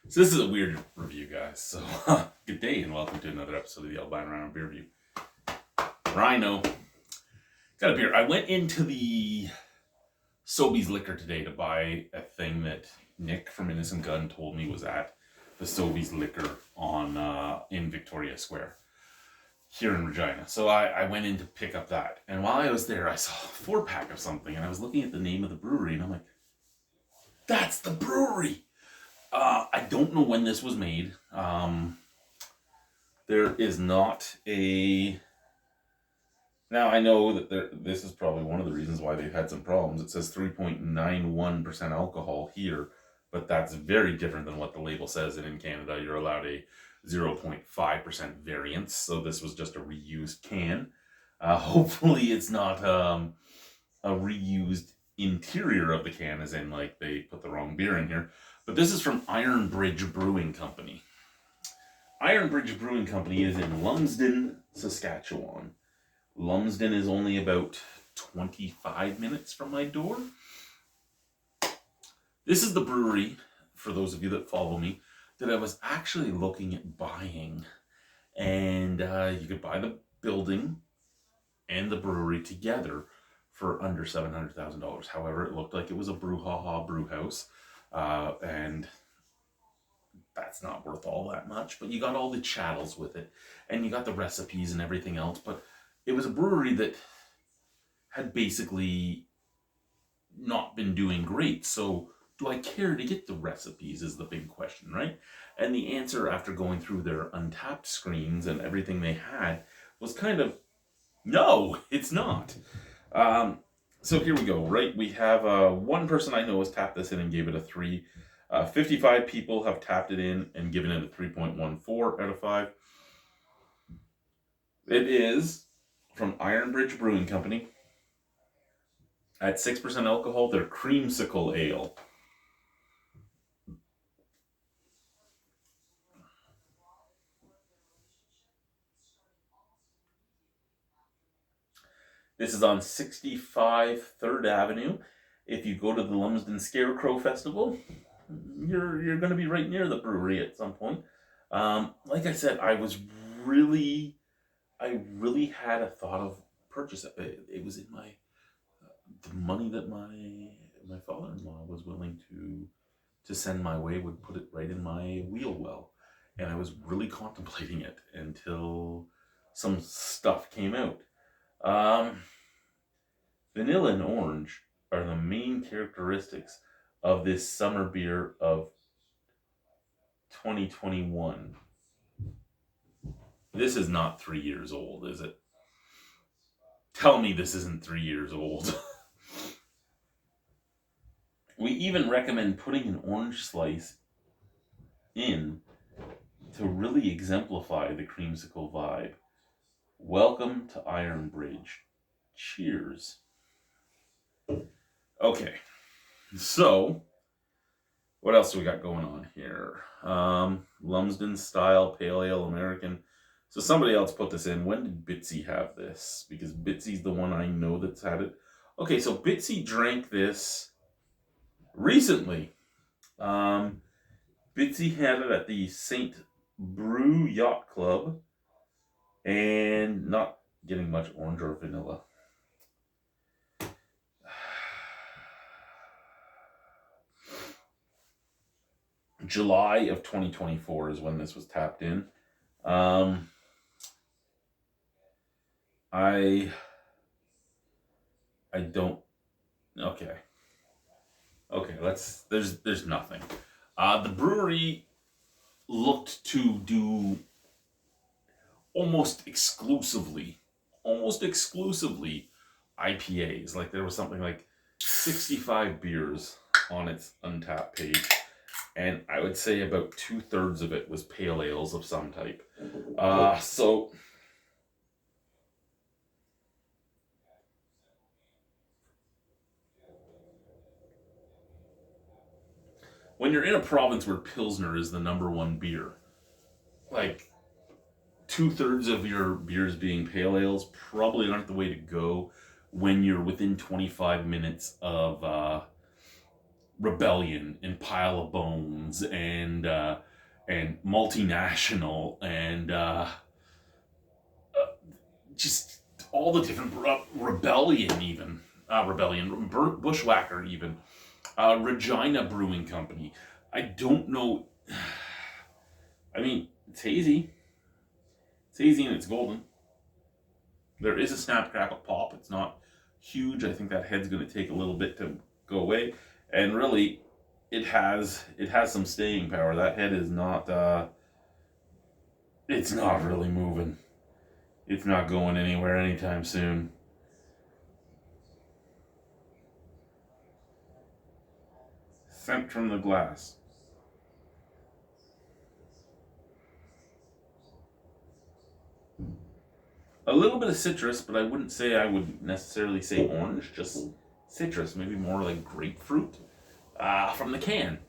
So this is a weird review, guys. So good day and welcome to another episode of the Albino Rhino beer review. Rhino got a beer. I went into the Sobeys liquor today to buy a thing that Nick from Innocent Gun told me was at the Sobeys liquor on in Victoria Square here in Regina. So I went in to pick up that, and while I was there, I saw a 4-pack of something, and I was looking at the name of the brewery, and I'm like, "That's the brewery." I don't know when this was made. There is not a... Now, I know that this is probably one of the reasons why they've had some problems. It says 3.91% alcohol here, but that's very different than what the label says. And in Canada, you're allowed a 0.5% variance. So this was just a reused can. Hopefully it's not a reused interior of the can, as in like they put the wrong beer in here. But this is from Iron Bridge Brewing Company. Iron Bridge Brewing Company is in Lumsden, Saskatchewan. Lumsden is only about 25 minutes from my door. This is the brewery, for those of you that follow me, that I was actually looking at buying. And you could buy the building and the brewery together for under $700,000. However, it looked like it was a brouhaha brew house. And that's not worth all that much, but you got all the chattels with it, and you got the recipes and everything else. But it was a brewery that had basically not been doing great. So do I care to get the recipes is the big question, right? And the answer, after going through their Untapped screens and everything they had, was kind of, no, it's not. So here we go, right? We have one person I know has tapped this in and gave it a 3. 55 people have tapped it in and given it a 3.14 out of 5. It is from Iron Bridge Brewing Company. At 6% alcohol, their Creamsicle Ale. This is on 65 3rd Avenue. If you go to the Lumsden Scarecrow Festival, you're going to be right near the brewery at some point. Like I said, I really had a thought of purchase. It was in the money that my father-in-law was willing to send my way would put it right in my wheel well, and I was really contemplating it until some stuff came out. Vanilla and orange are the main characteristics of this summer beer of 2021. This is not 3 years old, is it? Tell me this isn't 3 years old. We even recommend putting an orange slice in to really exemplify the creamsicle vibe. Welcome to Iron Bridge. Cheers. Okay, so what else do we got going on here? Lumsden style pale ale American. So somebody else put this in. When did Bitsy have this? Because Bitsy's the one I know that's had it. Okay, so Bitsy drank this recently. Bitsy had it at the St. Brew Yacht Club, and not getting much orange or vanilla. July of 2024 is when this was tapped in. I don't. Okay. There's nothing. The brewery looked to do almost exclusively IPAs. Like there was something like 65 beers on its Untapped page, and I would say about 2/3 of it was pale ales of some type. So when you're in a province where Pilsner is the number one beer, like 2/3 of your beers being pale ales probably aren't the way to go when you're within 25 minutes of rebellion and pile of bones and multinational and just all the different rebellion even bushwhacker even Regina Brewing Company. I don't know. I mean, it's hazy. It's hazy and it's golden. There is a snap crackle pop. It's not huge. I think that head's going to take a little bit to go away. And really, it has some staying power. That head is not. It's not really moving. It's not going anywhere anytime soon. Scent from the glass. A little bit of citrus, but I wouldn't say I would necessarily say orange, just citrus, maybe more like grapefruit from the can.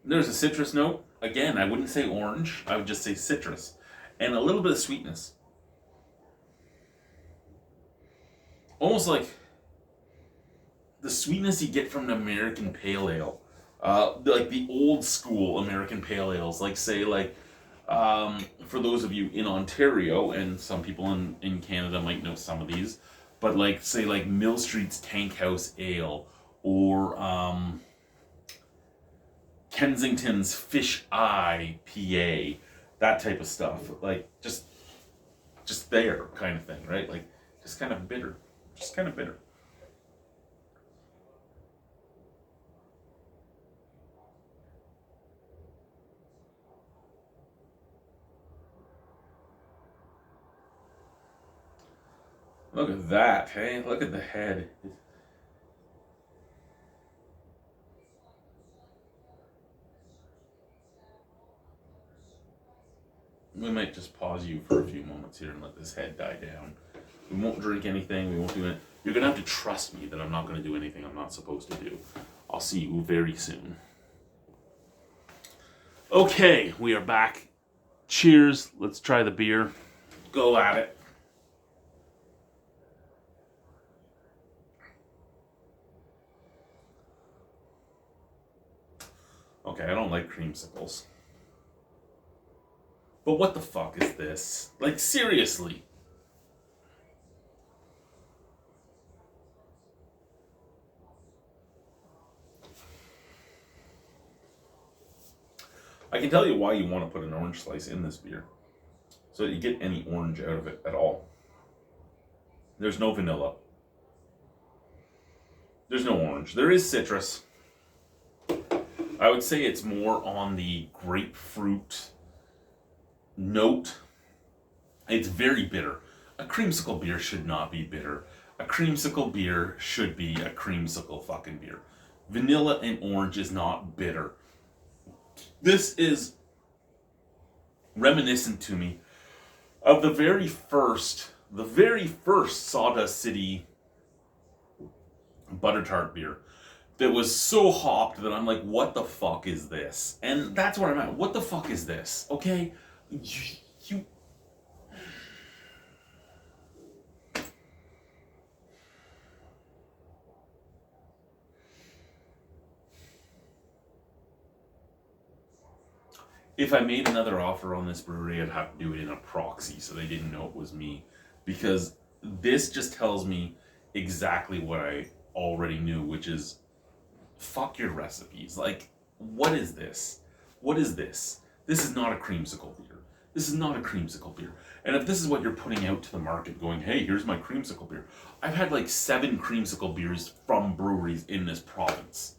There's a citrus note. Again, I wouldn't say orange, I would just say citrus. And a little bit of sweetness. Almost like the sweetness you get from an American Pale Ale. Like the old school American Pale Ales, like say for those of you in Ontario, and some people in Canada might know some of these, but like say like Mill Street's Tank House Ale, or Kensington's Fish Eye PA, that type of stuff, like just there kind of thing, right? Like just kind of bitter. Look at that, hey? Look at the head. We might just pause you for a few moments here and let this head die down. We won't drink anything. We won't do it. You're going to have to trust me that I'm not going to do anything I'm not supposed to do. I'll see you very soon. Okay, we are back. Cheers. Let's try the beer. Go at it. Okay, I don't like creamsicles. But what the fuck is this? Like, seriously. I can tell you why you want to put an orange slice in this beer, so that you get any orange out of it at all. There's no vanilla. There's no orange. There is citrus. I would say it's more on the grapefruit note. It's very bitter. A creamsicle beer should not be bitter. A creamsicle beer should be a creamsicle fucking beer. Vanilla and orange is not bitter. This is reminiscent to me of the very first Sawdust City butter tart beer that was so hopped that I'm like, what the fuck is this? And that's where I'm at. What the fuck is this? Okay? You If I made another offer on this brewery, I'd have to do it in a proxy so they didn't know it was me. Because this just tells me exactly what I already knew, which is fuck your recipes. Like, what is this? What is this? This is not a creamsicle beer. This is not a creamsicle beer. And if this is what you're putting out to the market, going, hey, here's my creamsicle beer. I've had like 7 creamsicle beers from breweries in this province.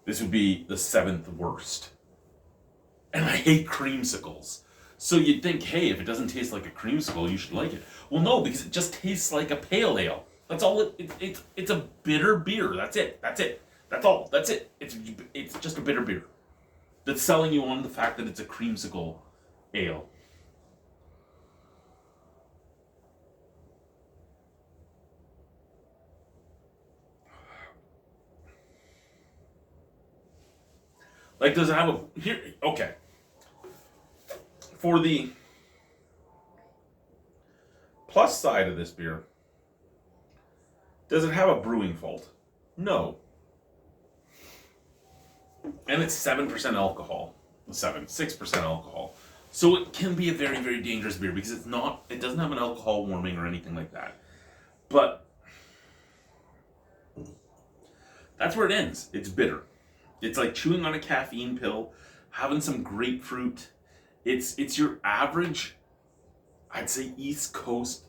This would be the 7th worst. And I hate creamsicles. So you'd think, hey, if it doesn't taste like a creamsicle, you should like it. Well, no, because it just tastes like a pale ale. That's all it's a bitter beer. That's it. That's all. That's it. It's just a bitter beer that's selling you on the fact that it's a creamsicle ale. Like, does it have a here? Okay. For the plus side of this beer, does it have a brewing fault? No. And it's 7% alcohol. 6% alcohol. So it can be a very, very dangerous beer because it doesn't have an alcohol warming or anything like that. But that's where it ends. It's bitter. It's like chewing on a caffeine pill, having some grapefruit. It's your average, I'd say, East Coast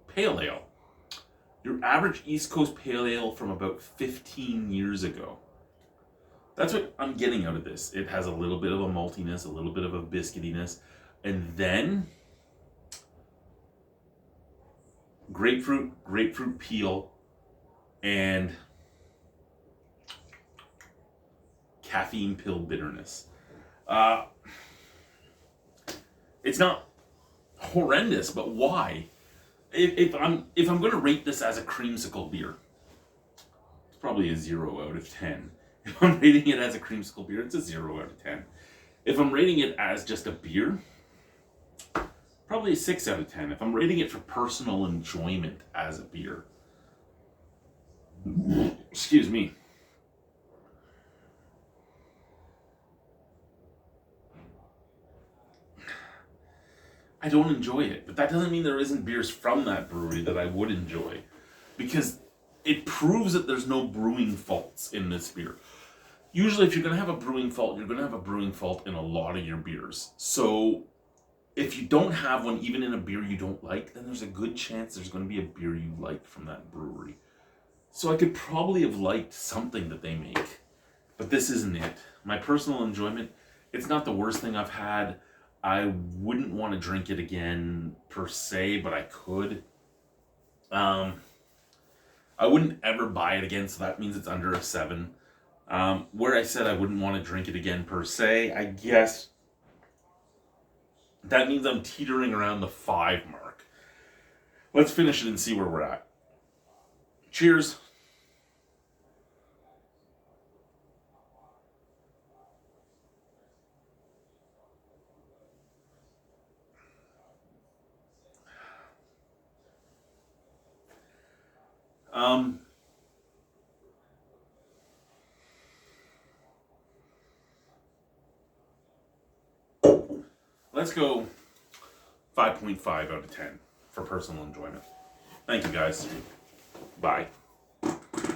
pale ale. Your average East Coast pale ale from about 15 years ago. That's what I'm getting out of this. It has a little bit of a maltiness, a little bit of a biscuitiness, and then grapefruit peel, and caffeine pill bitterness. It's not horrendous, but why? If I'm going to rate this as a creamsicle beer, it's probably a 0 out of 10. If I'm rating it as a creamsicle beer, it's a 0 out of 10. If I'm rating it as just a beer, probably a 6 out of 10. If I'm rating it for personal enjoyment as a beer, excuse me, I don't enjoy it. But that doesn't mean there isn't beers from that brewery that I would enjoy, because it proves that there's no brewing faults in this beer. Usually if you're going to have a brewing fault, you're going to have a brewing fault in a lot of your beers. So if you don't have one, even in a beer you don't like, then there's a good chance there's going to be a beer you like from that brewery. So I could probably have liked something that they make, but this isn't it. My personal enjoyment, it's not the worst thing I've had. I wouldn't want to drink it again per se, but I could. I wouldn't ever buy it again, so that means it's under a 7. Where I said I wouldn't want to drink it again per se, I guess that means I'm teetering around the 5 mark. Let's finish it and see where we're at. Cheers. Let's go 5.5 out of 10 for personal enjoyment. Thank you, guys. Bye.